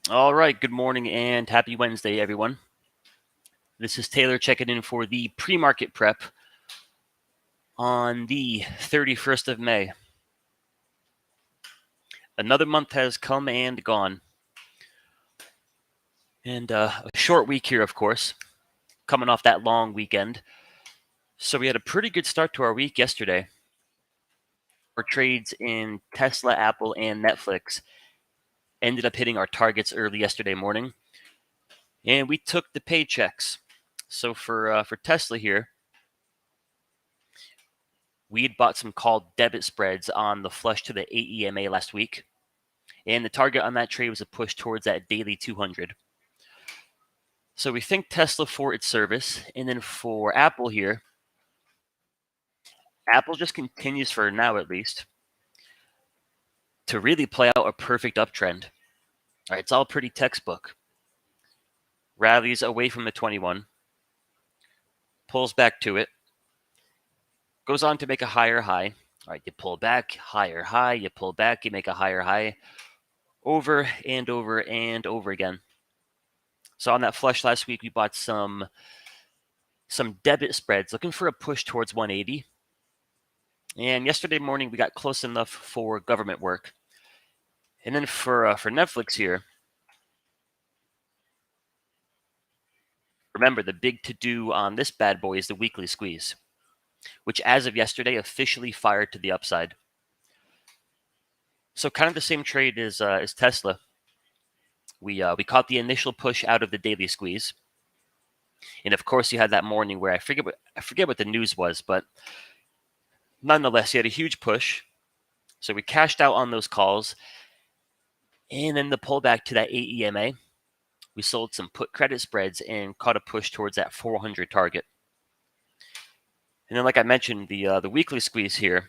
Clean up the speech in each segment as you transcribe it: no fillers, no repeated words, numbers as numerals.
All right, good morning and happy Wednesday, everyone. This is Taylor checking in for the pre-market prep on the 31st of May. Another month has come and gone. And a short week here, of course, coming off that long weekend. So we had a pretty good start to our week yesterday. Our trades in Tesla, Apple, and Netflix ended up hitting our targets early yesterday morning. And we took the paychecks. So for Tesla here, we had bought some called debit spreads on the flush to the 8 EMA last week. And the target on that trade was a push towards that daily 200. So we think Tesla for its service. And then for Apple here, Apple just continues, for now at least, to really play out a perfect uptrend. All right, it's all pretty textbook. Rallies away from the 21, pulls back to it, goes on to make a higher high. All right, you pull back, higher high, you pull back, you make a higher high, over and over and over again. So on that flush last week, we bought some debit spreads looking for a push towards 180. And yesterday morning, we got close enough for government work. And then for Netflix here, remember the big to-do on this bad boy is the weekly squeeze, which as of yesterday officially fired to the upside. So kind of the same trade as Tesla. We caught the initial push out of the daily squeeze, and of course you had that morning where I forget what the news was, but nonetheless you had a huge push. So we cashed out on those calls, and then the pullback to that 8 EMA. We sold some put credit spreads and caught a push towards that 400 target. And then, like I mentioned, the weekly squeeze here.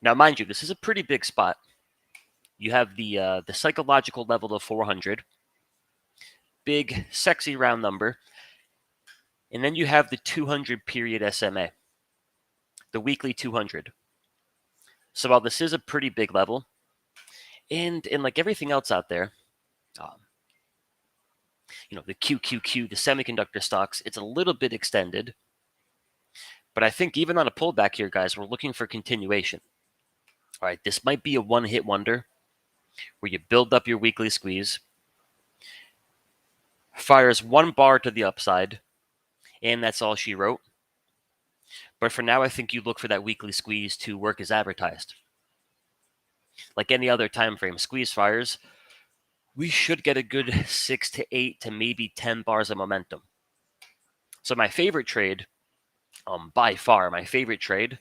Now, mind you, this is a pretty big spot. You have the psychological level of 400, big, sexy round number, and then you have the 200 period SMA, the weekly 200. So while this is a pretty big level, and like everything else out there, the QQQ, the semiconductor stocks, it's a little bit extended. But I think even on a pullback here, guys, we're looking for continuation. All right, this might be a one-hit wonder where you build up your weekly squeeze, fires one bar to the upside, and that's all she wrote. But for now, I think you look for that weekly squeeze to work as advertised. Like any other time frame, squeeze fires, we should get a good 6 to 8 to maybe 10 bars of momentum. So my favorite trade, by far my favorite trade,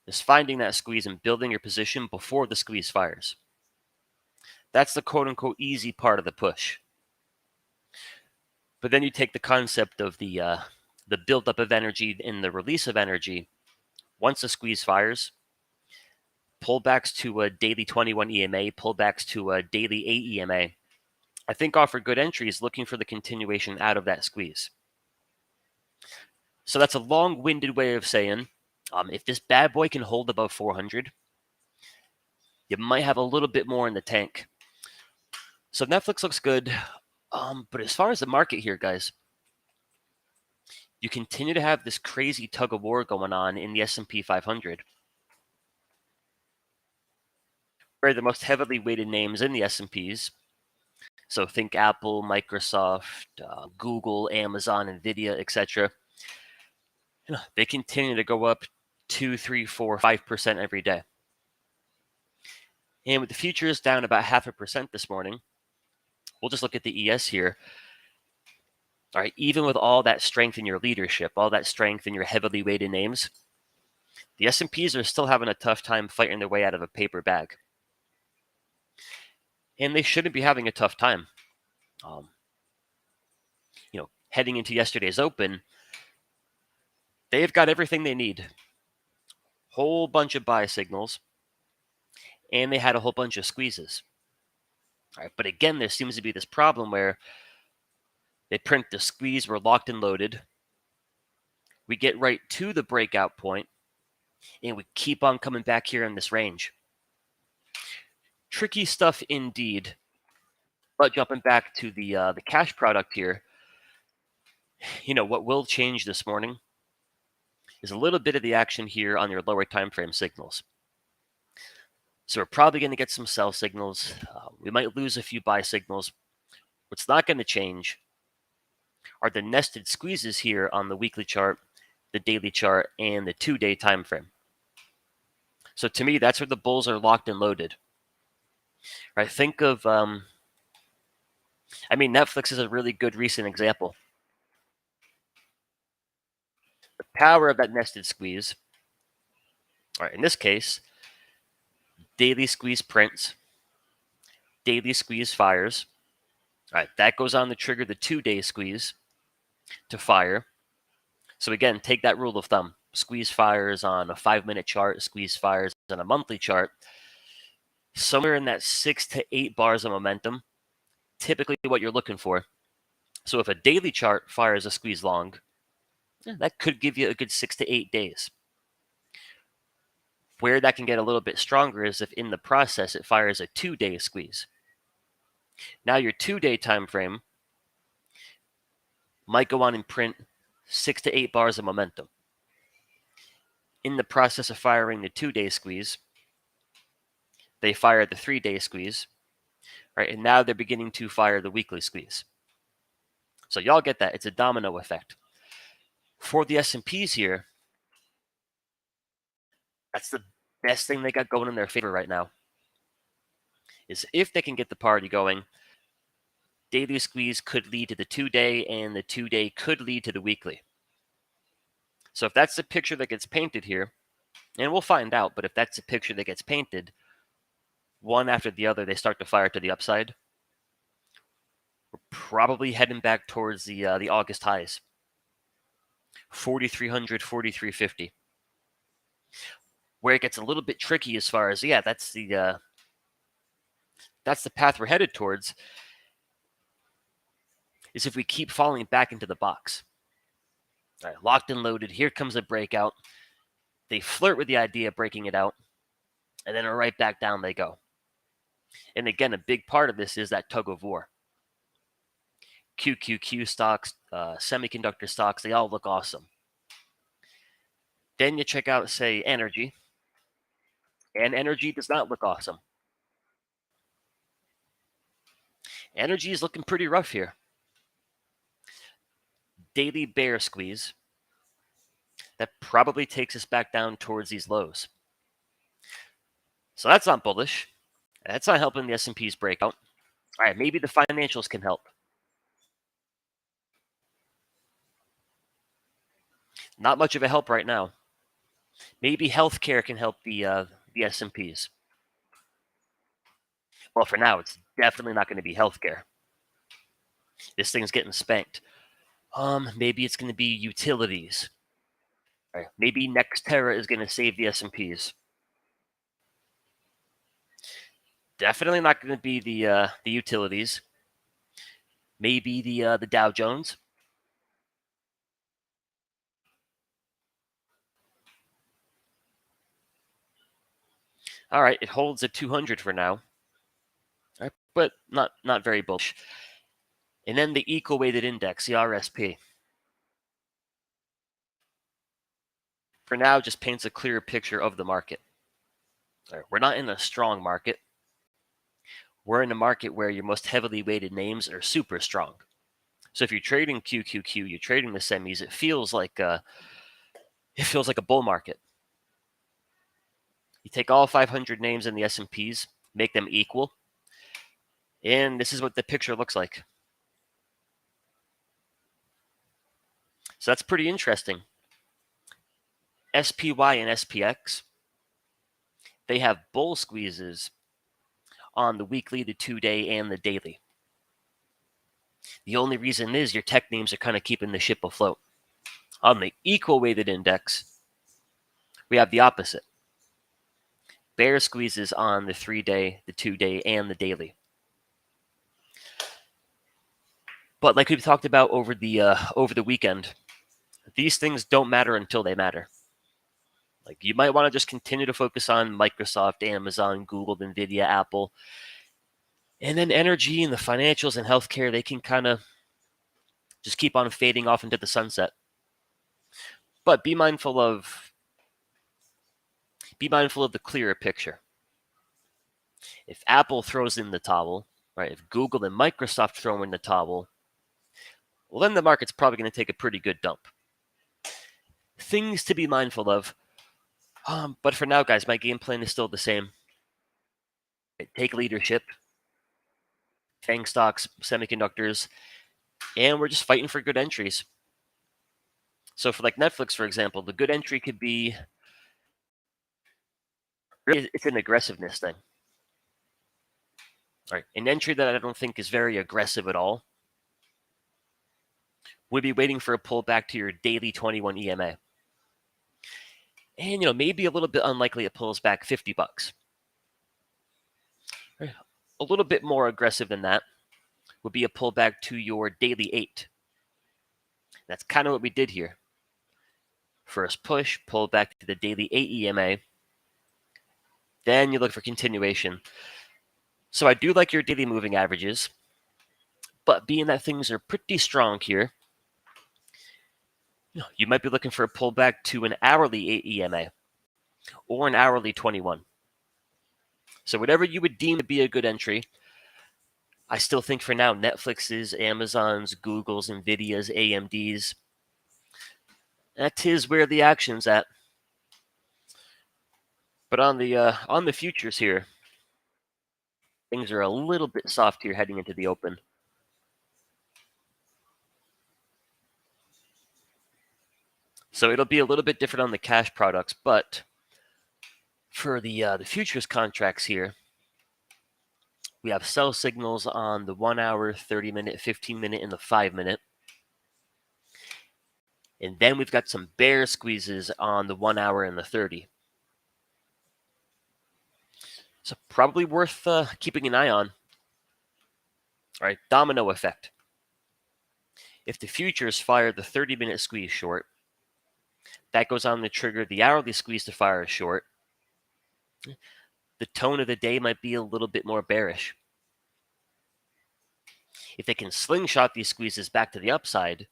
is finding that squeeze and building your position before the squeeze fires. That's the quote-unquote easy part of the push. But then you take the concept of the buildup of energy and the release of energy. Once the squeeze fires, pullbacks to a daily 21 EMA, pullbacks to a daily 8 EMA, I think offer good entries looking for the continuation out of that squeeze. So that's a long-winded way of saying, if this bad boy can hold above 400, you might have a little bit more in the tank. So Netflix looks good. But as far as the market here, guys, you continue to have this crazy tug-of-war going on in the S&P 500. Where the most heavily weighted names in the S&Ps, so think Apple, Microsoft, Google, Amazon, Nvidia, etc., they continue to go up 2, 3, 4, 5% every day. And with the futures down about 0.5% this morning, we'll just look at the ES here. All right, even with all that strength in your leadership, all that strength in your heavily weighted names, the S&Ps are still having a tough time fighting their way out of a paper bag. And they shouldn't be having a tough time. Heading into yesterday's open, they've got everything they need. Whole bunch of buy signals, and they had a whole bunch of squeezes. All right, but again, there seems to be this problem where they print the squeeze, we're locked and loaded. We get right to the breakout point, and we keep on coming back here in this range. Tricky stuff indeed. But jumping back to the cash product here, what will change this morning is a little bit of the action here on your lower time frame signals. So we're probably going to get some sell signals. We might lose a few buy signals. What's not going to change are the nested squeezes here on the weekly chart, the daily chart, and the 2-day time frame. So to me, that's where the bulls are locked and loaded. Right? Think of, Netflix is a really good recent example. The power of that nested squeeze. All right, in this case, daily squeeze prints, daily squeeze fires. All right, that goes on to trigger the 2-day squeeze to fire. So again, take that rule of thumb. Squeeze fires on a 5-minute chart, squeeze fires on a monthly chart. Somewhere in that 6 to 8 bars of momentum, typically what you're looking for. So if a daily chart fires a squeeze long, that could give you a good 6 to 8 days. Where that can get a little bit stronger is if in the process it fires a 2-day squeeze. Now your 2-day time frame might go on and print 6 to 8 bars of momentum. In the process of firing the 2-day squeeze, they fire the 3-day squeeze, right? And now they're beginning to fire the weekly squeeze. So y'all get that. It's a domino effect. For the S&Ps here, that's the best thing they got going in their favor right now. Is if they can get the party going, daily squeeze could lead to the 2-day, and the 2-day could lead to the weekly. So if that's the picture that gets painted here, and we'll find out, but if that's the picture that gets painted, one after the other, they start to fire to the upside. We're probably heading back towards the August highs. 4,300, 4,350. Where it gets a little bit tricky as far as, that's the path we're headed towards, is if we keep falling back into the box. All right, locked and loaded. Here comes a breakout. They flirt with the idea of breaking it out, and then right back down they go. And again, a big part of this is that tug of war. QQQ stocks, semiconductor stocks, they all look awesome. Then you check out, say, energy, and energy does not look awesome. Energy is looking pretty rough here. Daily bear squeeze. That probably takes us back down towards these lows. So that's not bullish. That's not helping the S&Ps break out. All right, maybe the financials can help. Not much of a help right now. Maybe healthcare can help the S&Ps. Well, for now, it's definitely not going to be healthcare. This thing's getting spanked. Maybe it's going to be utilities. Right. Maybe Nextera is going to save the S&Ps. Definitely not going to be the utilities. Maybe the Dow Jones. All right, it holds at 200 for now. All right, but not very bullish. And then the equal weighted index, the RSP. For now, just paints a clearer picture of the market. All right, we're not in a strong market. We're in a market where your most heavily weighted names are super strong. So if you're trading QQQ, you're trading the semis, it feels like a bull market. You take all 500 names in the S&Ps, make them equal, and this is what the picture looks like. So that's pretty interesting. SPY and SPX, they have bull squeezes on the weekly, the 2-day, and the daily. The only reason is your tech names are kind of keeping the ship afloat. On the equal weighted index, we have the opposite. Bear squeezes on the 3-day, the 2-day, and the daily. But like we've talked about over the weekend, these things don't matter until they matter. Like you might want to just continue to focus on Microsoft, Amazon, Google, Nvidia, Apple. And then energy and the financials and healthcare, they can kind of just keep on fading off into the sunset. But be mindful of the clearer picture. If Apple throws in the towel, right? If Google and Microsoft throw in the towel, well, then the market's probably going to take a pretty good dump. Things to be mindful of. But for now, guys, my game plan is still the same. Take leadership, FANG stocks, semiconductors, and we're just fighting for good entries. So for like Netflix, for example, the good entry could be, it's an aggressiveness thing. All right, an entry that I don't think is very aggressive at all would be waiting for a pullback to your daily 21 EMA. And, maybe a little bit unlikely it pulls back $50. Right. A little bit more aggressive than that would be a pullback to your daily 8. That's kind of what we did here. First push, pull back to the daily 8 EMA. Then you look for continuation. So I do like your daily moving averages, but being that things are pretty strong here, you might be looking for a pullback to an hourly 8 EMA or an hourly 21. So whatever you would deem to be a good entry, I still think for now Netflix's, Amazon's, Google's, Nvidia's, AMD's, that is where the action's at. But on the futures here, things are a little bit soft here heading into the open. So it'll be a little bit different on the cash products, but for the futures contracts here, we have sell signals on the 1 hour, 30 minute, 15 minute, and the 5 minute. And then we've got some bear squeezes on the 1 hour and the 30. So probably worth keeping an eye on. All right, domino effect. If the futures fire the 30-minute squeeze short, that goes on to trigger the hourly squeeze to fire a short. The tone of the day might be a little bit more bearish. If they can slingshot these squeezes back to the upside,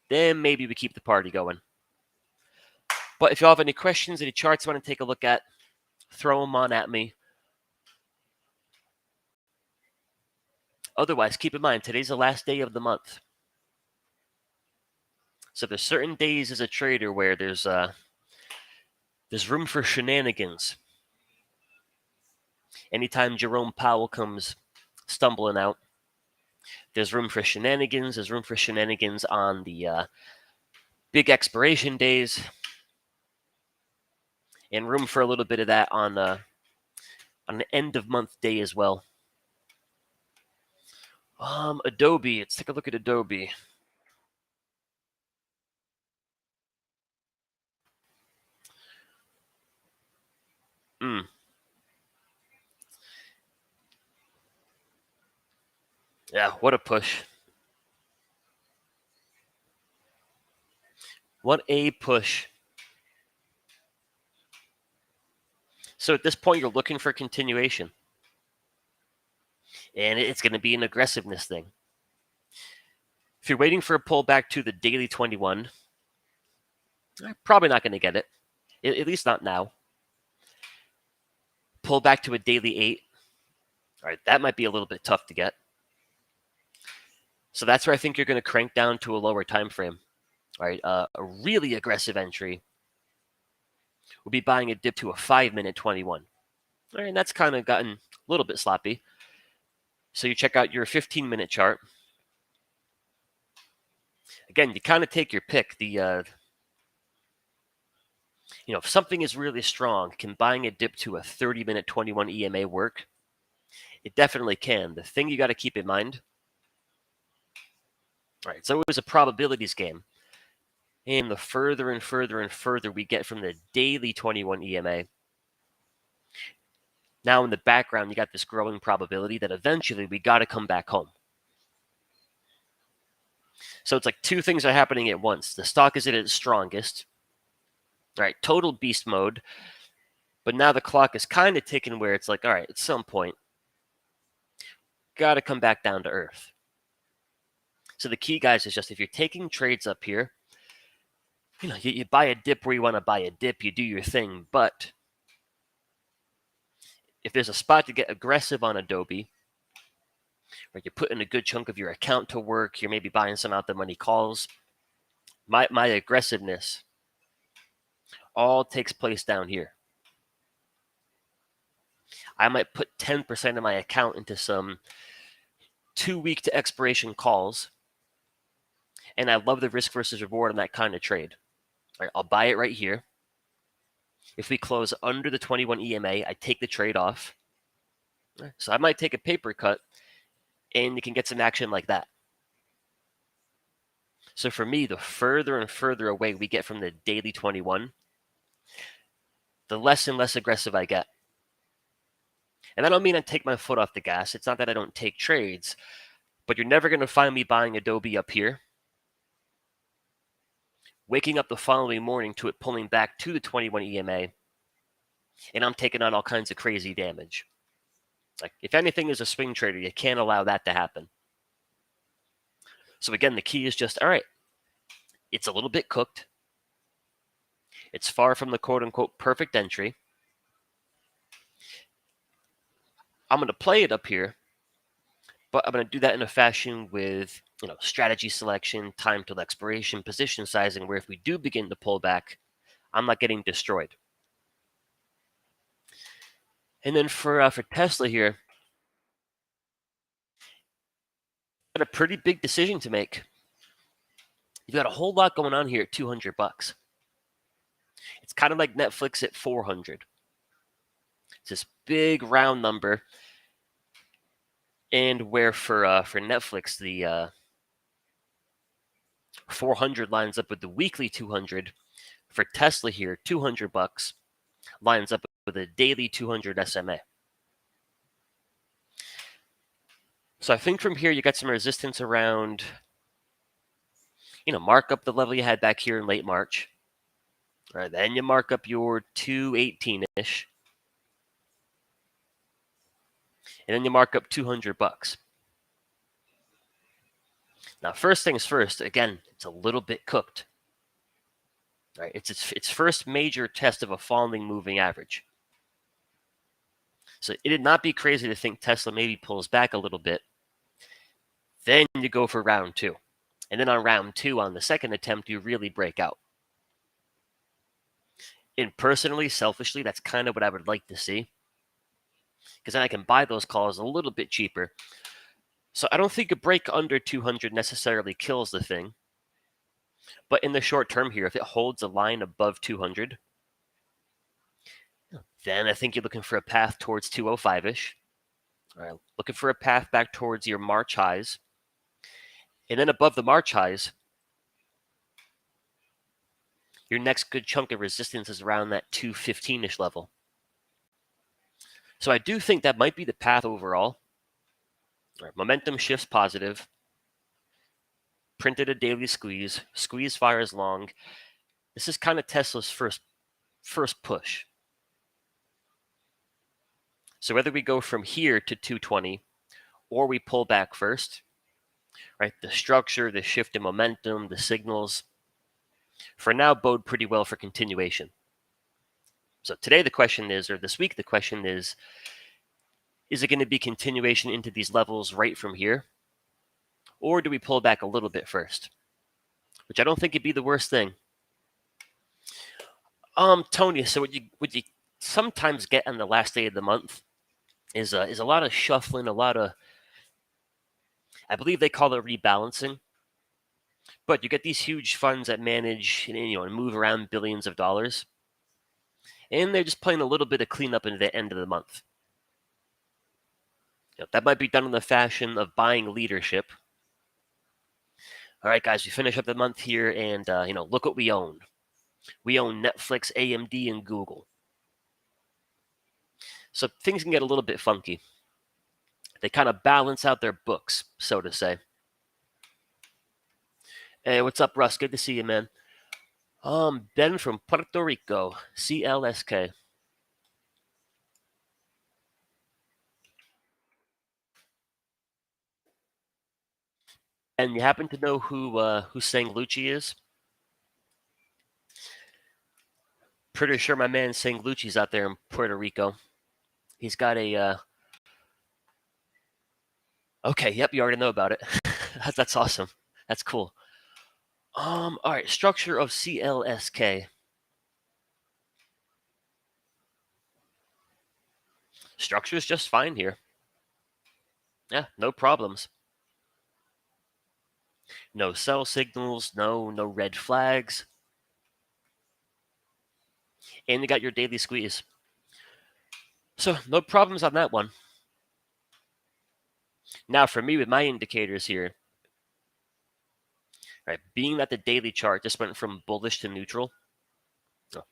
then maybe we keep the party going. But if you have any questions, any charts you want to take a look at, throw them on at me. Otherwise, keep in mind, today's the last day of the month. So there's certain days as a trader where there's room for shenanigans. Anytime Jerome Powell comes stumbling out, there's room for shenanigans. There's room for shenanigans on the big expiration days, and room for a little bit of that on an end of month day as well. Adobe. Let's take a look at Adobe. Yeah, what a push. What a push. So at this point, you're looking for continuation. And it's going to be an aggressiveness thing. If you're waiting for a pullback to the daily 21, probably not going to get it. At least not now. Pull back to a daily 8. All right, that might be a little bit tough to get. So that's where I think you're going to crank down to a lower time frame. All right, a really aggressive entry will be buying a dip to a 5-minute 21. All right, and that's kind of gotten a little bit sloppy. So you check out your 15-minute chart. Again, you kind of take your pick. If something is really strong, can buying a dip to a 30-minute 21 EMA work? It definitely can. The thing you got to keep in mind, all right, it's always a probabilities game. And the further and further and further we get from the daily 21 EMA, now in the background, you got this growing probability that eventually we got to come back home. So it's like two things are happening at once. The stock is at its strongest. All right, total beast mode. But now the clock is kind of ticking where it's like, all right, at some point, got to come back down to earth. So the key, guys, is just if you're taking trades up here, you buy a dip where you want to buy a dip, you do your thing. But if there's a spot to get aggressive on Adobe, or you're putting a good chunk of your account to work, you're maybe buying some out the money calls, my aggressiveness all takes place down here. I might put 10% of my account into some 2-week to expiration calls, and I love the risk versus reward on that kind of trade. All right, I'll buy it right here. If we close under the 21 EMA, I take the trade off. So I might take a paper cut, and you can get some action like that. So for me, the further and further away we get from the daily 21, the less and less aggressive I get. And I don't mean I take my foot off the gas. It's not that I don't take trades, but you're never going to find me buying Adobe up here, waking up the following morning to it pulling back to the 21 EMA, and I'm taking on all kinds of crazy damage. Like, if anything is a swing trader, you can't allow that to happen. So again, the key is just, all right, it's a little bit cooked. It's far from the quote-unquote perfect entry. I'm going to play it up here, but I'm going to do that in a fashion with, strategy selection, time till expiration, position sizing, where if we do begin to pull back, I'm not getting destroyed. And then for Tesla here, got a pretty big decision to make. You've got a whole lot going on here at $200. It's kind of like Netflix at 400. It's this big round number, and where for Netflix the 400 lines up with the weekly 200. For Tesla here, $200 lines up with a daily 200 SMA. So I think from here you got some resistance around, mark up the level you had back here in late March. All right, then you mark up your 218-ish. And then you mark up $200. Now, first things first, again, it's a little bit cooked. All right, it's its first major test of a falling moving average. So it'd not be crazy to think Tesla maybe pulls back a little bit. Then you go for round two. And then on round two, on the second attempt, you really break out. And personally, selfishly, that's kind of what I would like to see, because then I can buy those calls a little bit cheaper. So I don't think a break under 200 necessarily kills the thing. But in the short term here, if it holds a line above 200, then I think you're looking for a path towards 205-ish. All right, looking for a path back towards your March highs. And then above the March highs, your next good chunk of resistance is around that 215-ish level. So I do think that might be the path overall. All right, momentum shifts positive. Printed a daily squeeze. Squeeze fires long. This is kind of Tesla's first push. So whether we go from here to 220 or we pull back first, right? The structure, the shift in momentum, the signals, for now bode pretty well for continuation. So today the question is, or this week the question is it going to be continuation into these levels right from here? Or do we pull back a little bit first? Which I don't think would be the worst thing. Tony, so what you sometimes get on the last day of the month is a lot of shuffling, a lot of, I believe they call it rebalancing. But you get these huge funds that manage, and move around billions of dollars. And they're just playing a little bit of cleanup into the end of the month. That might be done in the fashion of buying leadership. All right, guys, we finish up the month here, and look what we own. We own Netflix, AMD, and Google. So things can get a little bit funky. They kind of balance out their books, so to say. Hey, what's up, Russ? Good to see you, man. Ben from Puerto Rico, CLSK. And you happen to know who Sang Lucci is? Pretty sure my man Sang Lucci's out there in Puerto Rico. He's got a. Okay, yep, you already know about it. That's awesome. That's cool. All right, structure of CLSK. Structure's just fine here. Yeah, no problems. No cell signals, no red flags. And you got your daily squeeze. So no problems on that one. Now for me with my indicators here, right, being that the daily chart just went from bullish to neutral,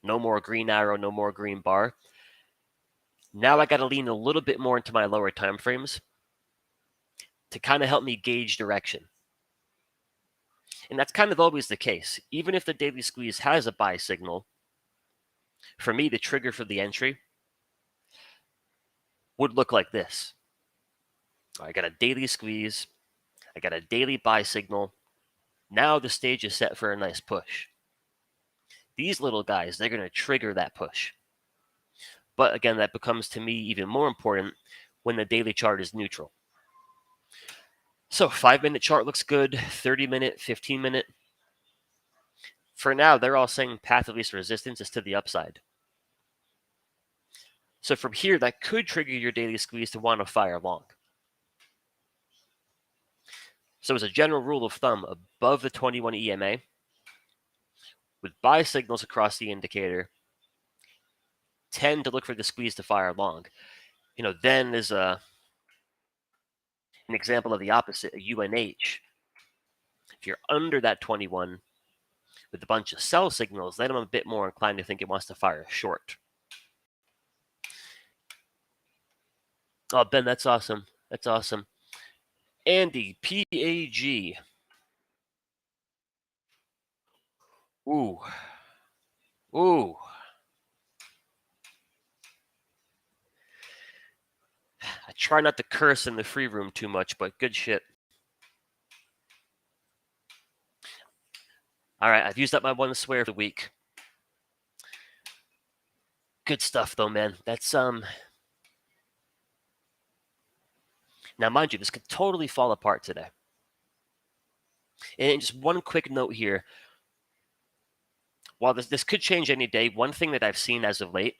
no more green arrow, no more green bar. Now I got to lean a little bit more into my lower time frames to kind of help me gauge direction. And that's kind of always the case. Even if the daily squeeze has a buy signal, for me, the trigger for the entry would look like this. I got a daily squeeze. I got a daily buy signal. Now the stage is set for a nice push. These little guys, they're going to trigger that push. But again, that becomes to me even more important when the daily chart is neutral. So 5-minute chart looks good, 30-minute, 15-minute. For now, they're all saying path of least resistance is to the upside. So from here, that could trigger your daily squeeze to want to fire long. So as a general rule of thumb, above the 21 EMA, with buy signals across the indicator, tend to look for the squeeze to fire long. Then is an example of the opposite, a UNH. If you're under that 21 with a bunch of sell signals, then I'm a bit more inclined to think it wants to fire short. Oh, Ben, that's awesome. That's awesome. Andy, PAG. Ooh. Ooh. I try not to curse in the free room too much, but good shit. All right, I've used up my one swear for the week. Good stuff, though, man. That's Now, mind you, this could totally fall apart today. And just one quick note here. While this could change any day, one thing that I've seen as of late,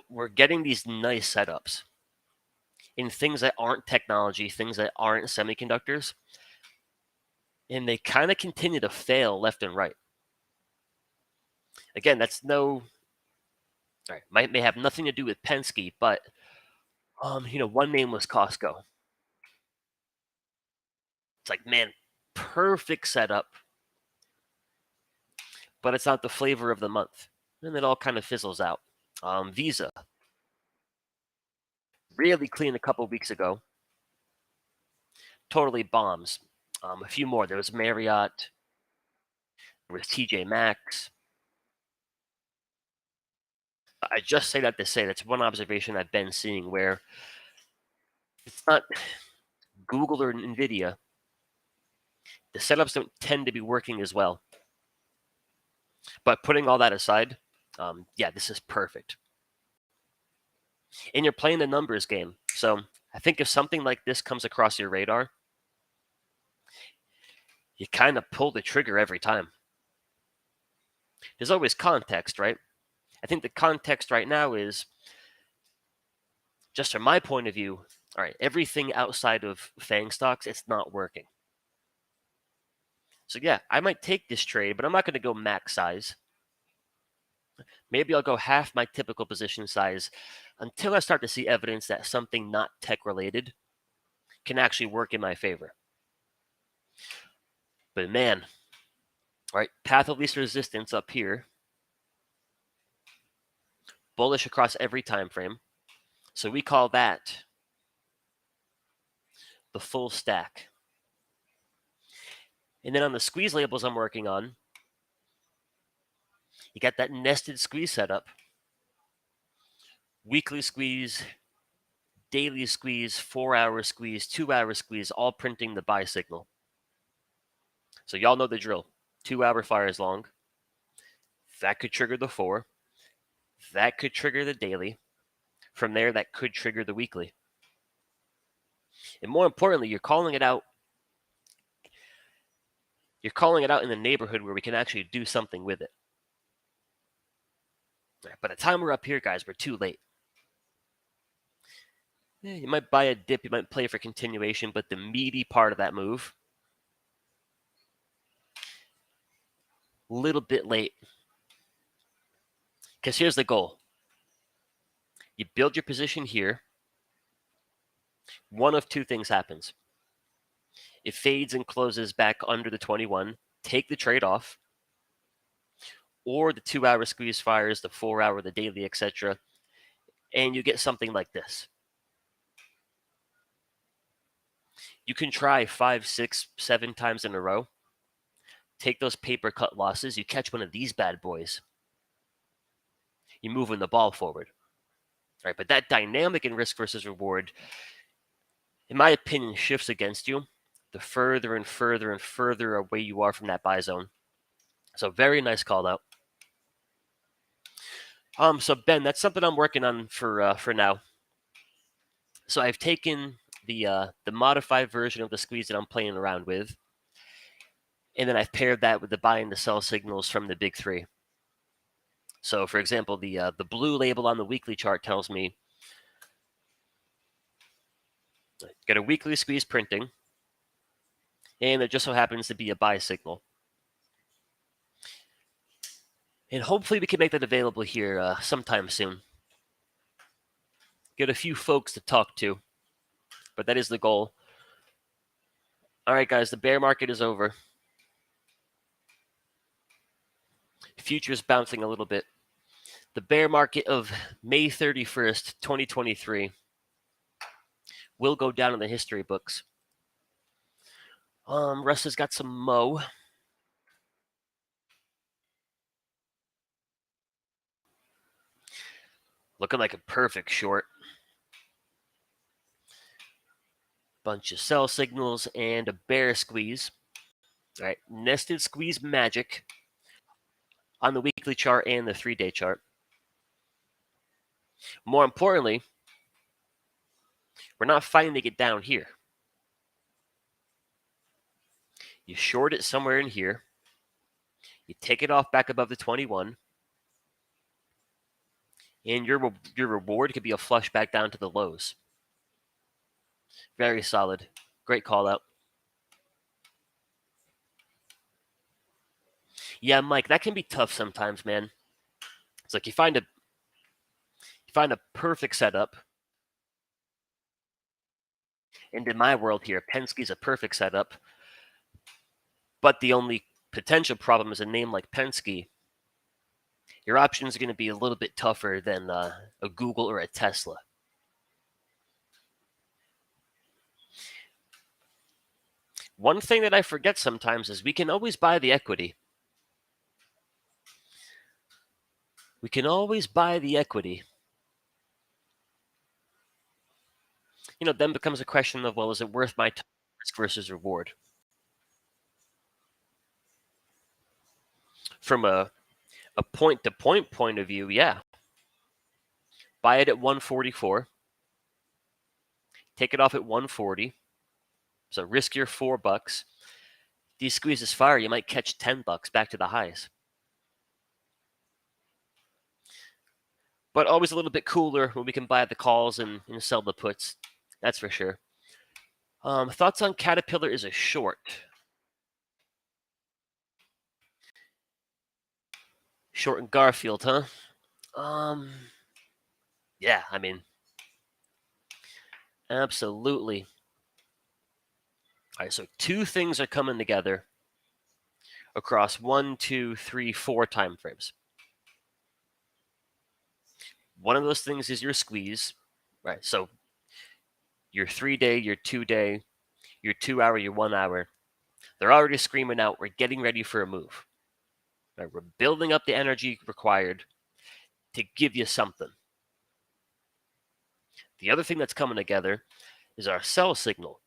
we're getting these nice setups in things that aren't technology, things that aren't semiconductors, and they kind of continue to fail left and right. Again, that's no, all right, may have nothing to do with Penske, but one name was Costco. It's like, man, perfect setup, but it's not the flavor of the month, and it all kind of fizzles out. Visa, really clean a couple weeks ago, totally bombs. A few more. There was Marriott, there was TJ Maxx. I just say that to say that's one observation I've been seeing where it's not Google or Nvidia. The setups don't tend to be working as well. But putting all that aside, yeah, this is perfect. And you're playing the numbers game. So I think if something like this comes across your radar, you kind of pull the trigger every time. There's always context, right? I think the context right now is, just from my point of view, all right, everything outside of FANG stocks, it's not working. So yeah, I might take this trade, but I'm not going to go max size. Maybe I'll go half my typical position size until I start to see evidence that something not tech related can actually work in my favor. But man, all right, path of least resistance up here. Bullish across every time frame. So we call that the full stack. And then on the squeeze labels I'm working on, you got that nested squeeze setup. Weekly squeeze, daily squeeze, 4-hour squeeze, 2-hour squeeze, all printing the buy signal. So y'all know the drill. 2-hour fires long. That could trigger the 4. That could trigger the daily. From there, that could trigger the weekly. And more importantly, you're calling it out. You're calling it out in the neighborhood where we can actually do something with it. By the time we're up here, guys, we're too late. You might buy a dip, you might play for continuation, but the meaty part of that move, a little bit late. Because here's the goal. You build your position here. One of two things happens. It fades and closes back under the 21. Take the trade off. Or the 2-hour squeeze fires, the 4-hour, the daily, etc. And you get something like this. You can try 5, 6, 7 times in a row. Take those paper cut losses. You catch one of these bad boys. You're moving the ball forward. All right, but that dynamic in risk versus reward, in my opinion, shifts against you the further and further and further away you are from that buy zone. So very nice call out. So Ben, that's something I'm working on for now. So I've taken the modified version of the squeeze that I'm playing around with, and then I've paired that with the buy and the sell signals from the big three. So, for example, the blue label on the weekly chart tells me got a weekly squeeze printing, and there just so happens to be a buy signal. And hopefully we can make that available here sometime soon. Get a few folks to talk to, but that is the goal. All right, guys, the bear market is over. Futures bouncing a little bit. The bear market of May 31st, 2023 will go down in the history books. Russ has got some mo. Looking like a perfect short. Bunch of sell signals and a bear squeeze. All right, nested squeeze magic on the weekly chart and the 3-day chart. More importantly, we're not finding it down here. You short it somewhere in here. You take it off back above the 21. And your reward could be a flush back down to the lows. Very solid. Great call out. Yeah, Mike, that can be tough sometimes, man. It's like you find a perfect setup. And in my world here, Penske's a perfect setup. But the only potential problem is a name like Penske. Your options are going to be a little bit tougher than a Google or a Tesla. One thing that I forget sometimes is we can always buy the equity. We can always buy the equity. Then becomes a question of, well, is it worth my time, risk versus reward? From a point-to-point point of view, yeah. Buy it at 144. Take it off at 140. So risk your $4. These squeezes fire, you might catch $10 back to the highs. But always a little bit cooler when we can buy the calls and sell the puts. That's for sure. Thoughts on Caterpillar is a short. Short and Garfield, huh? Yeah, I mean, absolutely. All right, so two things are coming together across 1, 2, 3, 4 time frames. One of those things is your squeeze, right? So your 3-day, your 2-day, your 2-hour, your 1-hour. They're already screaming out, we're getting ready for a move. Right? We're building up the energy required to give you something. The other thing that's coming together is our sell signal.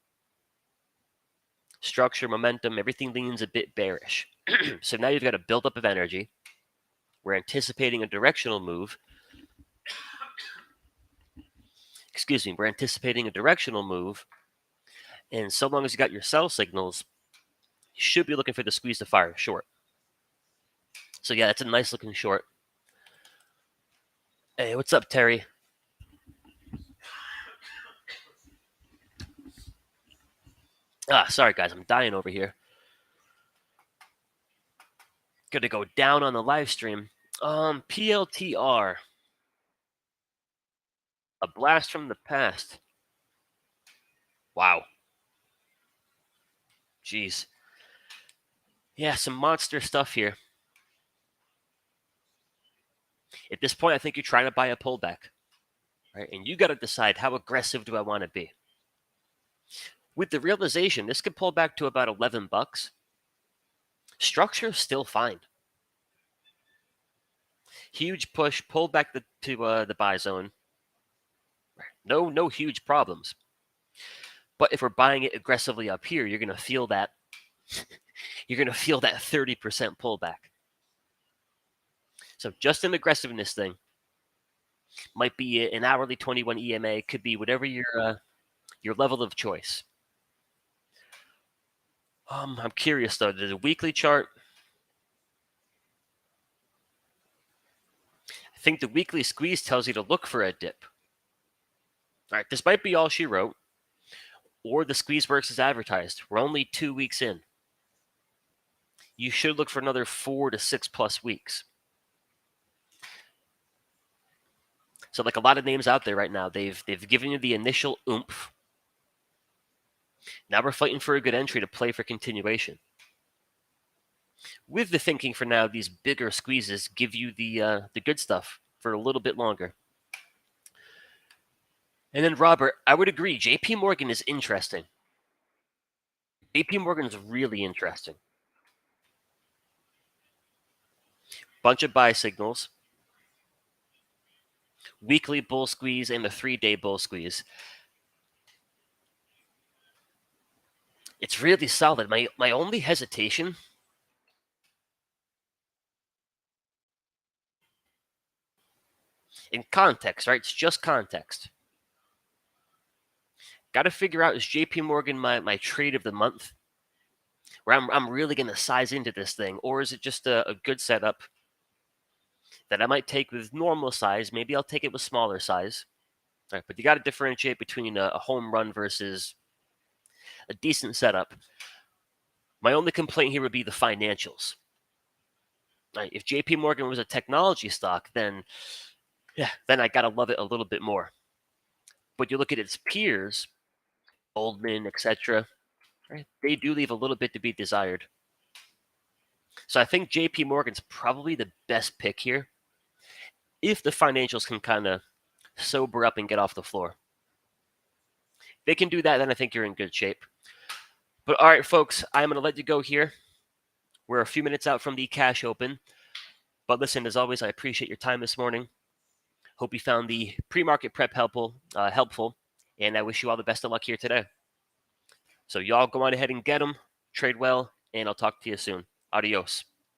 Structure, momentum, everything leans a bit bearish. So now you've got a buildup of energy. We're anticipating a directional move. Excuse me, we're anticipating a directional move. And so long as you got your sell signals, you should be looking for the squeeze to fire short. So yeah, that's a nice looking short. Hey, what's up, Terry? Sorry guys, I'm dying over here. Gonna go down on the live stream. PLTR. A blast from the past. Wow. Jeez. Yeah, some monster stuff here. At this point, I think you're trying to buy a pullback. Right? And you got to decide, how aggressive do I want to be? With the realization, this could pull back to about $11. Structure still fine. Huge push, pull back to the buy zone. No huge problems. But if we're buying it aggressively up here, you're gonna feel that. You're gonna feel that 30% pullback. So just an aggressiveness thing. Might be an hourly 21 EMA. Could be whatever your level of choice. I'm curious though. The weekly chart. I think the weekly squeeze tells you to look for a dip. All right, this might be all she wrote, or the squeeze works as advertised. We're only 2 weeks in. You should look for another 4 to 6+ weeks. So, like a lot of names out there right now, they've given you the initial oomph. Now we're fighting for a good entry to play for continuation. With the thinking for now, these bigger squeezes give you the good stuff for a little bit longer. And then Robert, I would agree. J.P. Morgan is interesting. J.P. Morgan is really interesting. Bunch of buy signals. Weekly bull squeeze and the 3-day bull squeeze. It's really solid. My only hesitation in context, right? It's just context. Got to figure out, is JP Morgan my trade of the month? Where I'm really going to size into this thing, or is it just a good setup that I might take with normal size? Maybe I'll take it with smaller size. All right, but you got to differentiate between a home run versus a decent setup. My only complaint here would be the financials. Right, if JP Morgan was a technology stock, then I got to love it a little bit more. But you look at its peers, Goldman, etc., right, they do leave a little bit to be desired. So I think JP Morgan's probably the best pick here if the financials can kind of sober up and get off the floor. If they can do that, then I think you're in good shape. But all right, folks, I'm going to let you go here. We're a few minutes out from the cash open. But listen, as always, I appreciate your time this morning. Hope you found the pre-market prep helpful, and I wish you all the best of luck here today. So y'all go on ahead and get them, trade well, and I'll talk to you soon. Adios.